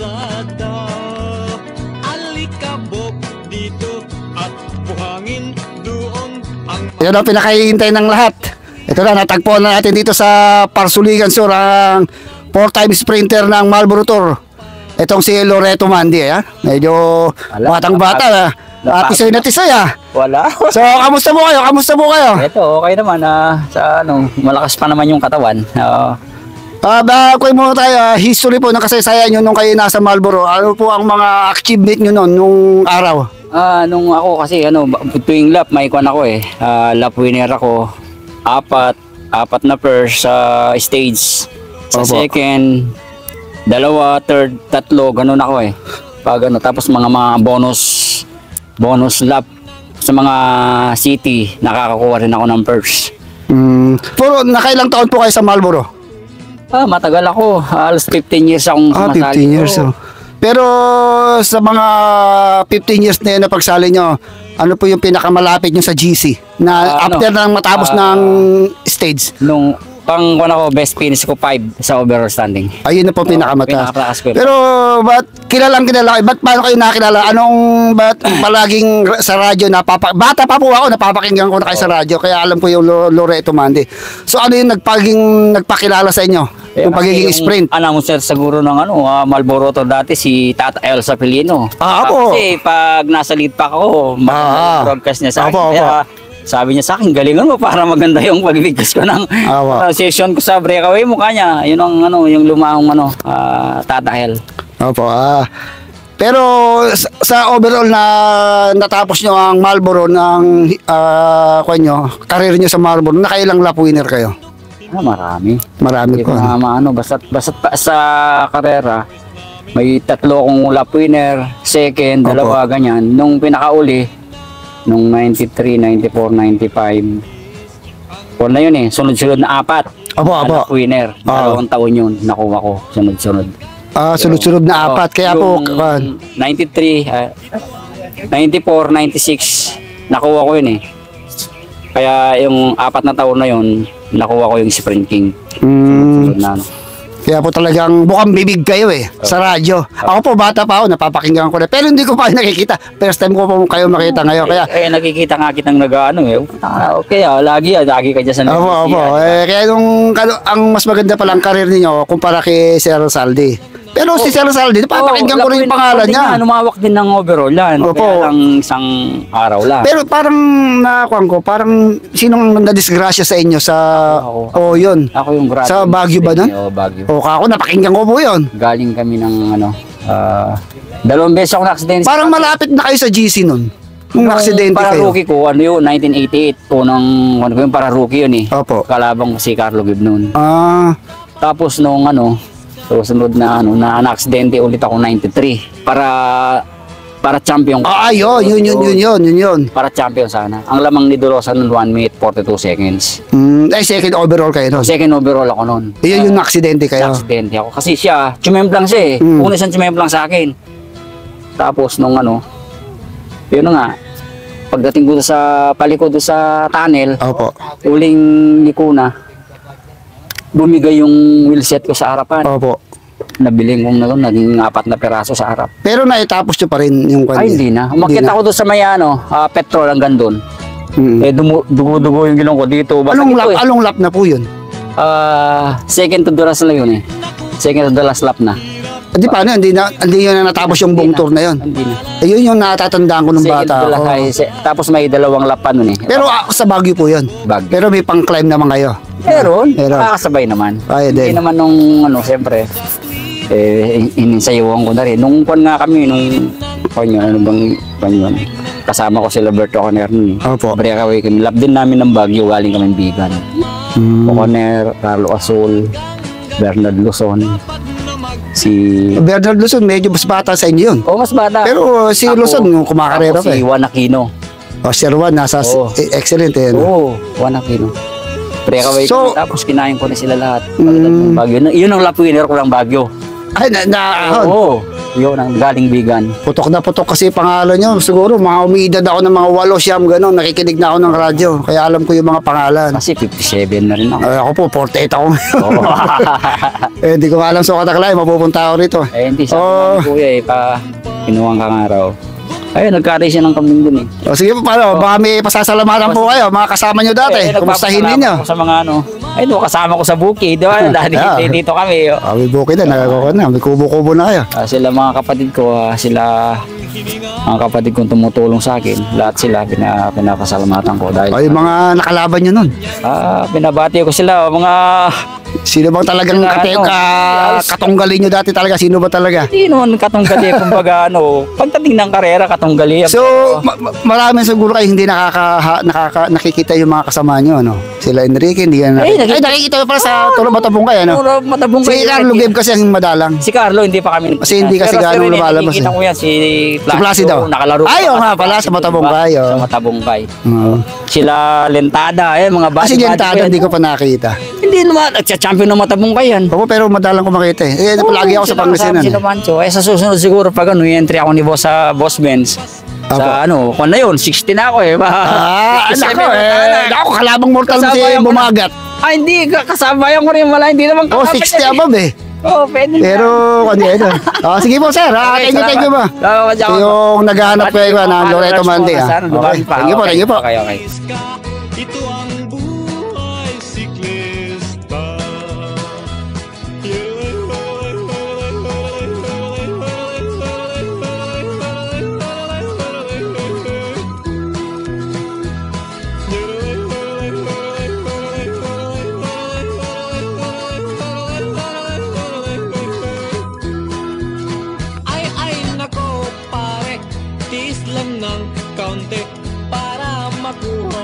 kalsada. Alikabok dito at buhangin doon ang... Ito na pinakahihintay ng lahat. Ito na, natagpuan na natin dito sa Parsuligan Sur ang 4-time sprinter ng Marlboro Tour. Itong si Loreto Mandi, medyo batang-bata na. Tisay na tisay, Wala. So, kamusta mo kayo? Kamusta mo kayo? Ito, okay naman. Sa malakas pa naman yung katawan. Kuya muna tayo, history po ng kasaysayan nyo nung kayo nasa Marlboro. Ano po ang mga achievement nyo noon, nung araw? Nung ako kasi, tuwing lap, may kwan ako lap winner ako. Apat na first stage. Sa Opo. second, 2, 3, 3, ganun ako Pag tapos mga bonus lap sa mga city, nakakakuha rin ako ng first. Pero nakailang taon po kayo sa Marlboro? Matagal ako. Halos 15 years akong sumasali. 15 years. Pero sa mga 15 years na yun na pagsali nyo, ano po yung pinakamalapit nyo sa GC? Na after nang matapos ng stage? Nung best finish ko 5 sa overall standing. Ayun na po pinakamataas. Pinakataas ko. Pero ba't kilala kayo? Ba't paano kayo nakilala? Ba't palaging sa radyo bata pa po ako, napapakinggan ko na kayo sa radyo, kaya alam ko yung Loreto Mandi. So ano yung nagpakilala sa inyo? Yung pagiging sprint? Announcer siguro ng Marlboro Tour dati, si Tata Elsa Pilino. Opo. Kasi pag nasa lead pa ako, maganda yung broadcast niya sa akin. Opo. Kaya sabi niya sa akin, galingan mo para maganda yung pagbigkas ko ng session ko sa breakaway. Mukha niya, yun ang yung lumahong Tata El. Opo. Pero sa overall na natapos nyo ang Marlboro ng career nyo sa Marlboro, nakailang lap winner kayo? Marami. Marami po. Basta sa karera, may 3 akong lap winner, second, 2 ganyan. Nung pinakauli, nung 93, 94, 95. Na yun sunod-sunod na 4. Lap winner. 2 taon yun, nakuha ko, sunod-sunod. Sunod-sunod na 4. Kaya po, 93, 94, 96, nakuha ko yun Kaya yung 4 na taon na yun, nakuha ko yung Sprint King. Kaya po talagang bukang bibig kayo sa radyo. Ako po bata pa ako, napapakinggan ko na. Pero hindi ko pa nakikita. First time ko po kayo makita ngayon. Kaya nakikita nga kitang okay, lagi ka dyan sa Opo. Kaya ang mas maganda palang karir niyo kumpara kay Sir Saldi. Pero si Sir Saldi, napapakinggan ko rin yung pangalan niya. Lumawak din ng overall yan. Kaya lang isang araw lang. Pero parang parang sinong nadisgrasya sa inyo sa yun. Ako yung grabe. Sa Baguio ba nun? Baguio. Ako napakinggan ko po yun. Galing kami ng 2 beses ako na-accident. Parang malapit na kayo sa GC nun. Nung aksidente para kayo. Rookie ko, 1988. Unang para rookie yun Opo. Kalabang ko si Carlo Gibb noon. Tapos nung susunod na na-aksidente ulit ako 93 para champion. Yun. Para champion sana. Ang lamang ni Dolosa noon 1 minute 42 seconds. Second overall kayo noon. Second overall ako noon. Yun yung aksidente kayo. Aksidente ako kasi siya chumemplang siya Una siyang chumemplang sa akin. Tapos nung yun nga. Pagdating ko sa paliko do sa tunnel. Opo. Uling likuna. Bumigay yung wheelset ko sa harapan. Opo. Nabiling kong naging 4 na peraso sa harap. Pero naitapos nyo pa rin yung kanya? Ay, hindi na. Umakyat ako doon sa petrol hanggang doon. Dugo-dugo yung gilong ko dito. Anong lap na po yun? Second to the last na yun Second to the last lap na. Di paano, hindi yun na natapos yung buong tour na yun? Hindi na. Ayun yung natatandaan ko nung bata ako. Tapos may 2 lap pa nun Pero sa Baguio po yun? Baguio. Pero may pang-climb naman kayo? Meron. Nakakasabay naman. Hindi naman nung siyempre, inisayuhan ko na rin. Nung nga kami, kasama ko si Roberto Conner nun. Opo. Breakaway kami. Lap din namin ng Baguio, galing kami Bigan. Conner, Carlo Azul, Bernard Luzon. Bernard Luzon, medyo mas bata sa inyo yun. Mas bata. Pero si Luzon, kumakarera pa si Juan Aquino. Sir Juan, excellent Juan Aquino. Breakaway So, tapos kinain ko na sila lahat. Baguio. Yun ang lap winner ko ng Baguio. Ay, Yun ang galing Bigan. Putok na putok kasi pangalan nyo. Siguro mga umiidad ako ng mga 8 siyam gano'n. Nakikinig na ako ng radyo. Kaya alam ko yung mga pangalan. Kasi 57 na rin ako. Ako po, 48 ako ngayon. Oo. Hindi ko alam sa Kataklay, mapupunta ako rito. Hindi sabi Oh. ni kuya kinuwang kang araw. Ayun, nagkari siya ng kambing dun Sige po, paano? Baka may pasasalamatan po kayo, mga kasama nyo dati. Kumustahin ninyo? Ako sa mga kasama ko sa bukid. Dahil dito kami. May bukid na, nagkakaroon na. May kubo-kubo na kayo. Sila mga kapatid ko, mga kapatid kong tumutulong sa akin. Lahat sila pinapasalamatan ko dahil Ay, mga nakalaban nyo nun. binabati ko sila mga Sino bang talagang katunggali nyo dati talaga? Sino ba talaga? hindi naman katunggali kumbaga pagdating ng karera katunggali. So, marami siguro kayo hindi nakikita yung mga kasama nyo, no? Sila Enrique, hindi yan nakikita. Ay, nakikita ko pala sa Turo Matabungkay, ano? Si Carlo Geb kasi ang madalang. Si Carlo hindi pa kami. Kasi hindi kasi gano'ng lumalabas. Nakikita ko yan si Placido. Nakalaro. Ay, oo nga pala, sa Matabungkay. Sa Matabungkay. Oo. Sila Lentada, mga bati. Kasi Lentada, hindi ko pa nakita. Hindi naman, nagcha-champion ng Matabungkay yan. Oo, pero madalang ko makita eh. Palagi ako sa Pangasinan. Sila Mancho. Sa susunod siguro pag entry ako ni boss sa Boss Benz. Sa kung na yun, 60 na ako eh. Ako kalabang mortal mo si bumagat. Hindi, kasabayan ko rin wala, hindi naman Oh, 60 above eh. pwede. Pero, sige po sir, thank you ba? Yung naghahanap ko na Loreto Mande. Thank you po. Okay. Ito ang buhay siklista. Ay nako pare, tiis lang ng kaunti para makuha